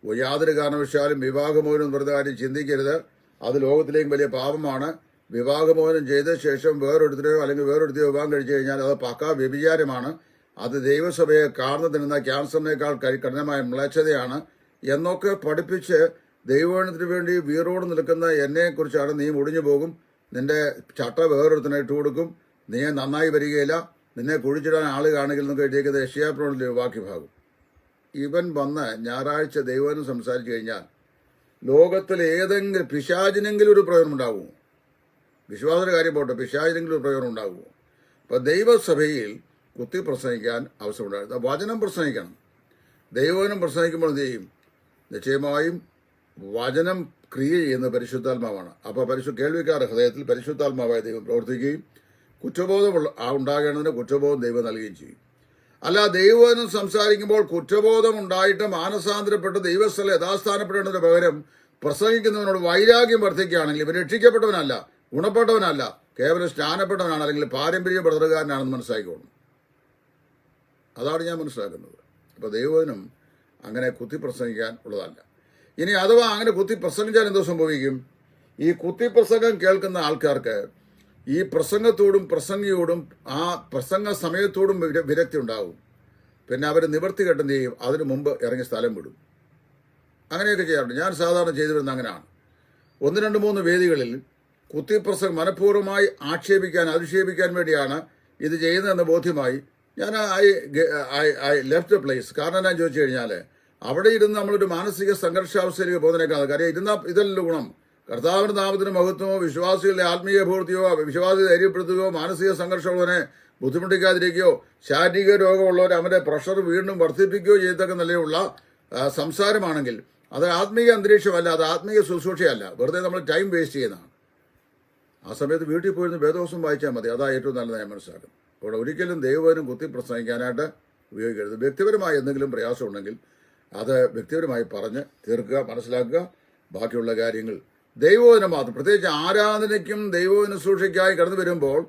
യാതൊരു കാരണവശാലും വിവാഹമോചനം വെറുതെ കാര്യം ചിന്തിക്കരുത്. അത് ലോകത്തിലേക്കും വലിയ പാപമാണ്. വിവാഹമോചനം ചെയ്ത ശേഷം വേറൊരുത്തരെയോ അല്ലെങ്കിൽ വേറൊരുത്തരെയോ വിവാഹം കഴിച്ചു കഴിഞ്ഞാൽ അത് പക്കാ വ്യഭിചാരമാണ്. അത് ദൈവസഭയെ കാർന്നു തിന്നുന്ന ക്യാൻസറിനേക്കാൾ കഠിനമായ മ്ലേച്ഛതയാണ് എന്നൊക്കെ പഠിപ്പിച്ച് ദൈവത്തിന് വേണ്ടി വീറോട് നിൽക്കുന്ന എന്നെക്കുറിച്ചാണ് നീ മുടിഞ്ഞു പോകും, നിന്റെ ചട്ട വേറൊരുത്തനെ ഇട്ട് കൊടുക്കും, നീ നന്നായി വരികയില്ല, നിന്നെ കുഴിച്ചിടാൻ ആള് കാണെങ്കിൽ എന്നൊക്കെ എഴുതിയേക്കുന്നത് യെശയ്യാ പ്രവചനത്തിലെ വാക്യഭാഗം. ഇവൻ വന്ന് ഞായറാഴ്ച ദൈവം സംസാരിച്ചു കഴിഞ്ഞാൽ ലോകത്തിൽ ഏതെങ്കിലും പിശാചിനെങ്കിലും ഒരു പ്രയോജനം ഉണ്ടാകുമോ? വിശ്വാസത്തിന്റെ കാര്യം പോട്ടെ, പിശാചിനെങ്കിലും ഒരു പ്രയോജനം ഉണ്ടാകുമോ? അപ്പം ദൈവസഭയിൽ കുത്തി പ്രസംഗിക്കാൻ അവസരമുണ്ടായിരുന്നു. വചനം പ്രസംഗിക്കണം. ദൈവവചനം പ്രസംഗിക്കുമ്പോൾ എന്ത് ചെയ്യും? നിശ്ചയമായും വചനം ക്രിയ ചെയ്യുന്ന പരിശുദ്ധാത്മാവാണ്. അപ്പോൾ കേൾവിക്കാരുടെ ഹൃദയത്തിൽ പരിശുദ്ധാത്മാവായ ദൈവം പ്രവർത്തിക്കുകയും കുറ്റബോധം ഉണ്ടാകേണ്ടതിന് കുറ്റബോധം ദൈവം നൽകുകയും ചെയ്യും. അല്ല, ദൈവവചനം സംസാരിക്കുമ്പോൾ കുറ്റബോധം ഉണ്ടായിട്ട് മാനസാന്തരപ്പെട്ട് ദൈവസ്ഥല യഥാസ്ഥാനപ്പെടേണ്ടതിന് പകരം പ്രസംഗിക്കുന്നവനോട് വൈരാഗ്യം വർദ്ധിക്കുകയാണെങ്കിൽ ഇവൻ രക്ഷിക്കപ്പെട്ടവനല്ല, ഗുണപ്പെട്ടവനല്ല, കേവലം സ്നാനപ്പെട്ടവനാണ്, അല്ലെങ്കിൽ പാരമ്പര്യ പ്രതൃകാരനാണെന്ന് മനസ്സിലാക്കിക്കോണം. അതാണ് ഞാൻ മനസ്സിലാക്കുന്നത്. അപ്പോൾ ദൈവവചനം അങ്ങനെ കുത്തി പ്രസംഗിക്കാൻ ഉള്ളതല്ല. ഇനി അഥവാ അങ്ങനെ കുത്തി പ്രസംഗിച്ചാൽ എന്തോ സംഭവിക്കും? ഈ കുത്തിപ്രസംഗം കേൾക്കുന്ന ആൾക്കാർക്ക് ഈ പ്രസംഗത്തോടും പ്രസംഗിയോടും ആ പ്രസംഗ സമയത്തോടും വിരക്തി ഉണ്ടാകും. പിന്നെ അവർ നിവർത്തി കെട്ടും ചെയ്യും, അതിനു മുമ്പ് ഇറങ്ങി സ്ഥലം വിടും. അങ്ങനെയൊക്കെ ചെയ്യാറുണ്ട്. ഞാൻ സാധാരണ ചെയ്തു വരുന്ന അങ്ങനെയാണ്. 1, 2, 3 വേദികളിൽ കുത്തിപ്രസംഗം മനഃപൂർവ്വമായി ആക്ഷേപിക്കാൻ അധിക്ഷേപിക്കാൻ വേണ്ടിയാണ് ഇത് ചെയ്യുന്നതെന്ന് ബോധ്യമായി ഞാൻ ഐ ലെഫ്റ്റ് പ്ലേസ്. കാരണം ഞാൻ ചോദിച്ചു കഴിഞ്ഞാൽ അവിടെ ഇരുന്ന് നമ്മളൊരു മാനസിക സംഘർഷാവസ്ഥയിലേക്ക് പോകുന്നതിനേക്കാൾ കാര്യം ഇതല്ല ഗുണം. കർത്താവിന്റെ നാമത്തിന് മഹത്വമോ വിശ്വാസികളുടെ ആത്മീയ പൂർത്തിയോ വിശ്വാസിയെ ധൈര്യപ്പെടുത്തുകയോ മാനസിക സംഘർഷമുള്ളവനെ ബുദ്ധിമുട്ടിക്കാതിരിക്കുകയോ ശാരീരിക രോഗമുള്ളവരെ അവന്റെ പ്രഷർ വീണ്ടും വർദ്ധിപ്പിക്കുകയോ ചെയ്തൊക്കെ നിലയുള്ള സംസാരമാണെങ്കിൽ അത് ആത്മീയ അന്തരീക്ഷമല്ല, അത് ആത്മീയ ശുശ്രൂഷയല്ല, വെറുതെ നമ്മൾ ടൈം വേസ്റ്റ് ചെയ്യുന്നതാണ്. ആ സമയത്ത് വീട്ടിൽ പോയിരുന്ന് വേദോസം വായിച്ചാൽ മതി. അതാ ഏറ്റവും നല്ലത് ഞാൻ മനസ്സിലാക്കും. അവിടെ ഒരിക്കലും ദൈവവചനം കുത്തി പ്രസംഗിക്കാനായിട്ട് ഉപയോഗിക്കരുത്. വ്യക്തിപരമായ എന്തെങ്കിലും പ്രയാസം ഉണ്ടെങ്കിൽ അത് വ്യക്തിപരമായി പറഞ്ഞ് തീർക്കുക, മനസ്സിലാക്കുക. ബാക്കിയുള്ള കാര്യങ്ങൾ ദൈവവചനം മാത്രം. പ്രത്യേകിച്ച് ആരാധനയ്ക്കും ദൈവവചന ശുശ്രൂഷയ്ക്കായി കടന്നു വരുമ്പോൾ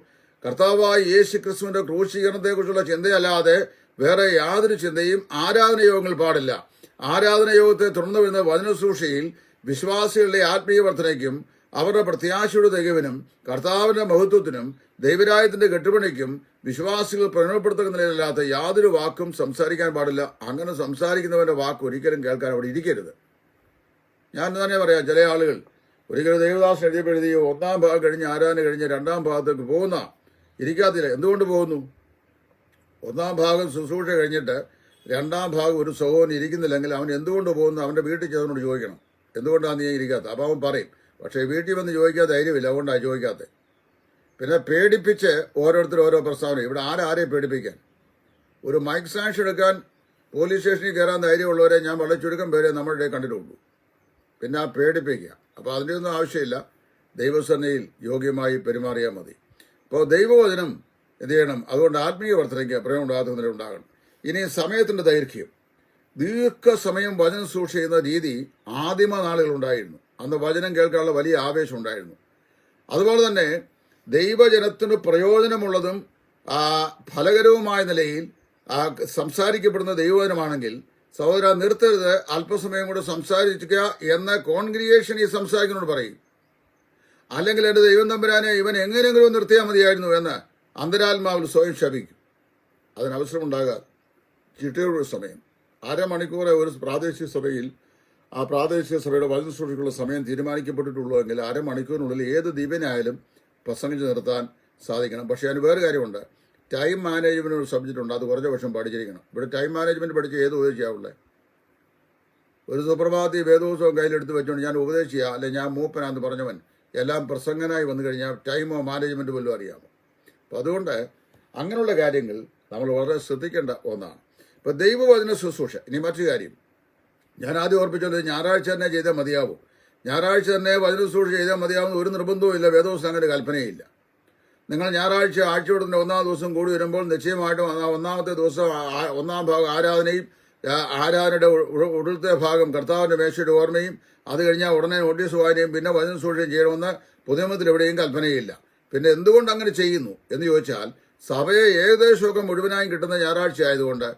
കർത്താവായ യേശു ക്രിസ്തുവിന്റെ ക്രൂശീകരണത്തെക്കുറിച്ചുള്ള ചിന്തയല്ലാതെ വേറെ യാതൊരു ചിന്തയും ആരാധന യോഗങ്ങൾ പാടില്ല. ആരാധന യോഗത്തെ തുടർന്ന് വരുന്ന വചന ശുശ്രൂഷയിൽ വിശ്വാസികളുടെ ആത്മീയ വർധനയ്ക്കും അവരുടെ പ്രത്യാശയുടെ തികവിനും കർത്താവിന്റെ മഹത്വത്തിനും ദൈവരാജ്യത്തിന്റെ കെട്ടുപണിക്കും വിശ്വാസികൾ പ്രയോജനപ്പെടുത്തുന്ന നിലയിലല്ലാത്ത യാതൊരു വാക്കും സംസാരിക്കാൻ പാടില്ല. അങ്ങനെ സംസാരിക്കുന്നവന്റെ വാക്ക് ഒരിക്കലും കേൾക്കാൻ അവിടെ ഇരിക്കരുത്. ഞാൻ തന്നെ പറയാം, ചില ആളുകൾ ഒരിക്കലും ദേവദാസൻ എഴുതിയപ്പോഴുതി 1-ാം ഭാഗം കഴിഞ്ഞ് ആരാധന കഴിഞ്ഞ് 2-ാം ഭാഗത്തേക്ക് പോകുന്ന ഇരിക്കാത്തില്ല. എന്തുകൊണ്ട് പോകുന്നു? 1-ാം ഭാഗം ശുശ്രൂഷ കഴിഞ്ഞിട്ട് 2-ാം ഭാഗം ഒരു സഹോദരൻ ഇരിക്കുന്നില്ലെങ്കിൽ അവൻ എന്തുകൊണ്ട് പോകുന്നു? അവന്റെ വീട്ടിൽ ചെന്നോട് ചോദിക്കണം, എന്തുകൊണ്ടാണ് നീ ഇരിക്കാത്തത്? അപ്പോൾ അവൻ പറയും, പക്ഷേ വീട്ടിൽ വന്ന് ചോദിക്കാൻ ധൈര്യമില്ല, അതുകൊണ്ടാണ് ചോദിക്കാത്തത്. പിന്നെ പേടിപ്പിച്ച് ഓരോരുത്തരും ഓരോ പ്രസ്താവന. ഇവിടെ ആരെ പേടിപ്പിക്കാൻ? ഒരു മൈക്ക് സാക്ഷി എടുക്കാൻ പോലീസ് സ്റ്റേഷനിൽ കയറാൻ ധൈര്യമുള്ളവരെ ഞാൻ വളരെ ചുരുക്കം പേരെ നമ്മുടെ കണ്ടിട്ടുള്ളൂ. പിന്നെ ആ പേടിപ്പിക്കുക. അപ്പോൾ അതിൻ്റെ ഒന്നും ആവശ്യമില്ല. ദൈവസന്നയിൽ യോഗ്യമായി പെരുമാറിയാൽ മതി. അപ്പോൾ ദൈവവചനം എന്ത് ചെയ്യണം? അതുകൊണ്ട് ആത്മീയ വർധനയ്ക്ക് പ്രയോജനം ഉണ്ടാകുന്നതിൽ ഉണ്ടാകണം. ഇനി സമയത്തിന്റെ ദൈർഘ്യം. ദീർഘസമയം വചനം സൂക്ഷിച്ച് ചെയ്യുന്ന രീതി ആദിമ നാളുകളുണ്ടായിരുന്നു. അന്ന് വചനം കേൾക്കാനുള്ള വലിയ ആവേശം ഉണ്ടായിരുന്നു. അതുപോലെ തന്നെ ദൈവജനത്തിന് പ്രയോജനമുള്ളതും ഫലകരവുമായ നിലയിൽ സംസാരിക്കപ്പെടുന്ന ദൈവവചനമാണെങ്കിൽ സഹോദര നിർത്തരുത്, അല്പസമയം കൂടെ സംസാരിക്കുക എന്ന് കോൺഗ്രിഗേഷൻ ഈ സംസാരിക്കുന്നോട് പറയും. അല്ലെങ്കിൽ എൻ്റെ ദൈവം തമ്പുരാനെ ഇവൻ എങ്ങനെയെങ്കിലും നിർത്തിയാൽ മതിയായിരുന്നു എന്ന് അന്തരാത്മാവിൽ സ്വയം ശപിക്കും. അതിനവസരമുണ്ടാകാതെ ചിട്ടയുടെ സമയം അരമണിക്കൂറെ ഒരു പ്രാദേശിക സഭയിൽ ആ പ്രാദേശിക സഭയുടെ വചന സൂക്ഷിക്കുള്ള സമയം തീരുമാനിക്കപ്പെട്ടിട്ടുള്ളൂ എങ്കിൽ അരമണിക്കൂറിനുള്ളിൽ ഏത് ദിവ്യനായാലും പ്രസംഗിച്ച് നിർത്താൻ സാധിക്കണം. പക്ഷേ അതിന് വേറെ കാര്യമുണ്ട്. ടൈം മാനേജ്മെന്റ് ഒരു സബ്ജക്റ്റ് ഉണ്ട്, അത് കുറഞ്ഞ പക്ഷം പഠിച്ചിരിക്കണം. ഇവിടെ ടൈം മാനേജ്മെന്റ് പഠിച്ച് ഏത് ഉപദേശിക്കാവുള്ളത്? ഒരു സുപ്രഭാതി വേദോത്സവം കയ്യിലെടുത്ത് വെച്ചുകൊണ്ട് ഞാൻ ഉപദേശിക്കുക അല്ലെ ഞാൻ മൂപ്പനാന്ന് പറഞ്ഞവൻ എല്ലാം പ്രസംഗനായി വന്നു കഴിഞ്ഞാൽ ടൈമോ മാനേജ്മെന്റ് പോലും അറിയാമോ? അപ്പം അതുകൊണ്ട് അങ്ങനെയുള്ള കാര്യങ്ങൾ നമ്മൾ വളരെ ശ്രദ്ധിക്കേണ്ട ഒന്നാണ്. ഇപ്പം ദൈവവചന ശുശ്രൂഷ. ഇനി മറ്റു കാര്യം, ഞാൻ ആദ്യം ഓർപ്പിച്ചത് ഞായറാഴ്ച തന്നെ ചെയ്താൽ മതിയാവും. ഞായറാഴ്ച തന്നെ വചന ശുശ്രൂഷ ചെയ്താൽ മതിയാവുന്ന ഒരു നിർബന്ധവും ഇല്ല. വേദപുസ്തകം അങ്ങനെ കൽപ്പനയില്ല. നിങ്ങൾ ഞായറാഴ്ച ആഴ്ചയോടത്തിൻ്റെ ഒന്നാം ദിവസം കൂടി വരുമ്പോൾ നിശ്ചയമായിട്ടും ഒന്നാമത്തെ ദിവസം ഒന്നാം ഭാഗം ആരാധനയും ആരാധനയുടെ ഉടലത്തെ ഭാഗം കർത്താവിൻ്റെ മേശയുടെ ഓർമ്മയും അത് കഴിഞ്ഞാൽ ഉടനെ നോട്ടീസ് വായനയും പിന്നെ വചന ശുശ്രൂഷയും ചെയ്യണമെന്ന് പുതിയമത്തിൽ എവിടെയും കൽപ്പനയില്ല. പിന്നെ എന്തുകൊണ്ട് അങ്ങനെ ചെയ്യുന്നു എന്ന് ചോദിച്ചാൽ സഭയെ ഏകദേശമൊക്കെ മുഴുവനായും കിട്ടുന്ന ഞായറാഴ്ച ആയതുകൊണ്ട്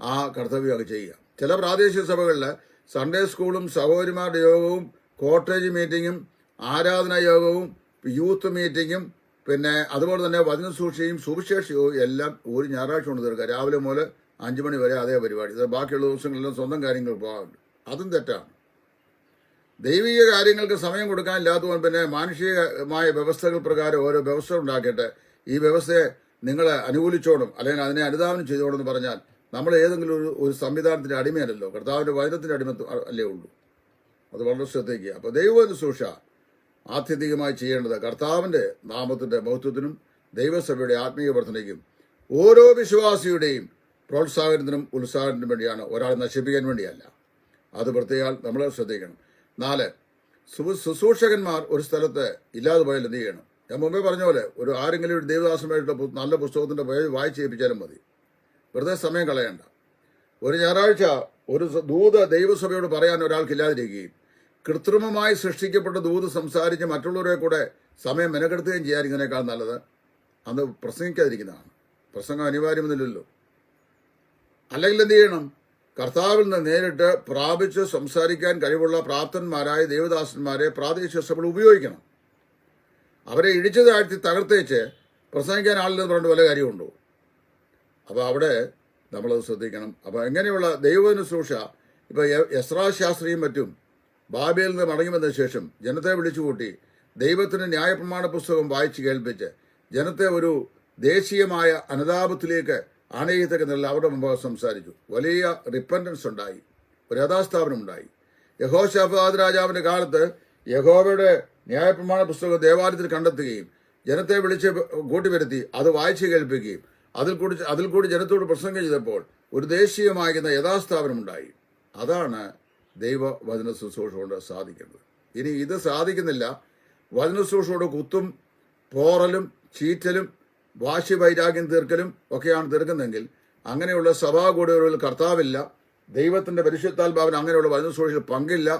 ആ കർത്തവ്യം അത് ചെയ്യുക. ചില പ്രാദേശിക സഭകളിൽ സൺഡേ സ്കൂളും സഹോദരിമാരുടെ യോഗവും കോട്ടേജ് മീറ്റിങ്ങും ആരാധനാ യോഗവും യൂത്ത് മീറ്റിങ്ങും പിന്നെ അതുപോലെ തന്നെ വചന ശുശ്രൂഷയും സുവിശേഷ യോഗവും എല്ലാം ഒരു ഞായറാഴ്ച കൊണ്ട് തീർക്കുക. രാവിലെ മുതൽ 5 മണി വരെ അതേ പരിപാടി. ബാക്കിയുള്ള ദിവസങ്ങളിലും സ്വന്തം കാര്യങ്ങൾ പോകാറുണ്ട്. അതും തെറ്റാണ്. ദൈവിക കാര്യങ്ങൾക്ക് സമയം കൊടുക്കാനില്ലാത്തതുകൊണ്ട് പിന്നെ മാനുഷികമായ വ്യവസ്ഥകൾ പ്രകാരം ഓരോ വ്യവസ്ഥ ഉണ്ടാക്കിയിട്ട് ഈ വ്യവസ്ഥയെ നിങ്ങൾ അനുകൂലിച്ചോണം അല്ലെങ്കിൽ അതിനെ അനുധാവനം ചെയ്തോണം എന്ന് പറഞ്ഞാൽ നമ്മൾ ഏതെങ്കിലും ഒരു സംവിധാനത്തിന്റെ അടിമയല്ലല്ലോ, കർത്താവിന്റെ വചനത്തിന്റെ അടിമത്വം അല്ലേ ഉള്ളൂ. അത് വളരെ ശ്രദ്ധിക്കുക. അപ്പോൾ ദൈവവചന ശുശ്രൂഷ ആത്യന്തികമായി ചെയ്യേണ്ടത് കർത്താവിന്റെ നാമത്തിന്റെ മഹത്വത്തിനും ദൈവസഭയുടെ ആത്മീയ വർധനയ്ക്കും ഓരോ വിശ്വാസിയുടെയും പ്രോത്സാഹനത്തിനും ഉത്സാഹനത്തിനും വേണ്ടിയാണ്, ഒരാളെ നശിപ്പിക്കാൻ വേണ്ടിയല്ല. അത് പ്രത്യേകം നമ്മൾ ശ്രദ്ധിക്കണം. 4, ശുശ്രൂഷകന്മാർ ഒരു സ്ഥലത്ത് ഇല്ലാതെ പോയാൽ എന്ത് ചെയ്യണം? ഞാൻ മുമ്പേ പറഞ്ഞ പോലെ ആരെങ്കിലും ഒരു ദേവദാസമായിട്ടുള്ള നല്ല പുസ്തകത്തിന്റെ പേര് വായിച്ച് ഏൽപ്പിച്ചാലും മതി. വെറുതെ സമയം കളയണ്ട. ഒരു ഞായറാഴ്ച ഒരു ദൂത് ദൈവസഭയോട് പറയാൻ ഒരാൾക്കില്ലാതിരിക്കുകയും കൃത്രിമമായി സൃഷ്ടിക്കപ്പെട്ട ദൂത് സംസാരിച്ച് മറ്റുള്ളവരെ കൂടെ സമയം മെനക്കെടുത്തുകയും ചെയ്യാതിരിക്കുന്നതിനേക്കാൾ നല്ലത് അന്ന് പ്രസംഗിക്കാതിരിക്കുന്നതാണ്. പ്രസംഗം അനിവാര്യമെന്നില്ലല്ലോ. അല്ലെങ്കിൽ എന്ത് ചെയ്യണം? കർത്താവിൽ നിന്ന് നേരിട്ട് പ്രാപിച്ച് സംസാരിക്കാൻ കഴിവുള്ള പ്രാപ്തന്മാരായ ദേവദാസന്മാരെ പ്രാദേശിക സഭകൾ ഉപയോഗിക്കണം. അവരെ ഇടിച്ചു താഴ്ത്തി തകർത്തേച്ച് പ്രസംഗിക്കാൻ ആളില്ലെന്ന് പറഞ്ഞിട്ട് വല്ല കാര്യമുണ്ടോ? അപ്പോൾ അവിടെ നമ്മളത് ശ്രദ്ധിക്കണം. അപ്പോൾ എങ്ങനെയുള്ള ദൈവവചന ശുശ്രൂഷ ഇപ്പോൾ എസ്രാ ശാസ്ത്രിയും മറ്റും ബാബേലിൽ നിന്ന് മടങ്ങി വന്ന ശേഷം ജനത്തെ വിളിച്ചുകൂട്ടി ദൈവത്തിന്റെ ന്യായപ്രമാണ പുസ്തകം വായിച്ച് കേൾപ്പിച്ച് ജനത്തെ ഒരു ദേശീയമായ അനുതാപത്തിലേക്ക് ആനയിക്കത്തക്ക നില അവരുടെ മുമ്പ് സംസാരിച്ചു. വലിയ റിപ്പൻറ്റൻസ് ഉണ്ടായി, ഒരു യഥാസ്ഥാപനം ഉണ്ടായി. യഹോശാഫാത്ത് രാജാവിന്റെ കാലത്ത് യഹോവയുടെ ന്യായപ്രമാണ പുസ്തകം ദേവാലയത്തിൽ കണ്ടെത്തുകയും ജനത്തെ വിളിച്ച് കൂട്ടിവരുത്തി അത് വായിച്ച് കേൾപ്പിക്കുകയും അതിൽ കൂടി ജനത്തോട് പ്രസംഗം ചെയ്തപ്പോൾ ഒരു ദേശീയമാകുന്ന യഥാസ്ഥാപനം ഉണ്ടായി. അതാണ് ദൈവവചന ശുശ്രൂഷ കൊണ്ട് സാധിക്കുന്നത്. ഇനി ഇത് സാധിക്കുന്നില്ല, വചന ശുശ്രൂഷയോട് കുത്തും പോറലും ചീറ്റലും വാശി വൈരാഗ്യം തീർക്കലും ഒക്കെയാണ് തീർക്കുന്നതെങ്കിൽ അങ്ങനെയുള്ള സഭാകൂടുതലുകളിൽ കർത്താവില്ല, ദൈവത്തിന്റെ പരിശുദ്ധാത്മാവിന് അങ്ങനെയുള്ള വചന ശുശ്രൂഷയിൽ പങ്കില്ല.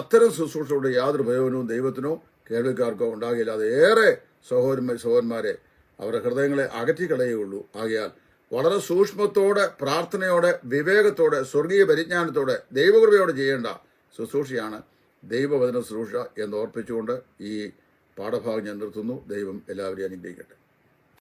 അത്തരം ശുശ്രൂഷയുടെ യാതൊരു പ്രയോജനവും ദൈവത്തിനോ കേൾവിക്കാർക്കോ ഉണ്ടാകില്ല. അത് ഏറെ സഹോദരന്മാരെ അവരുടെ ഹൃദയങ്ങളെ അകറ്റിക്കളയുകയുള്ളൂ. ആകയാൽ വളരെ സൂക്ഷ്മത്തോടെ, പ്രാർത്ഥനയോടെ, വിവേകത്തോടെ, സ്വർഗീയ പരിജ്ഞാനത്തോടെ, ദൈവകൃപയോടെ ചെയ്യേണ്ട ശുശ്രൂഷയാണ് ദൈവവചന ശുശ്രൂഷ എന്ന് ഓർപ്പിച്ചുകൊണ്ട് ഈ പാഠഭാഗം ഞാൻ നിർത്തുന്നു. ദൈവം എല്ലാവരെയും അനുഗ്രഹിക്കട്ടെ.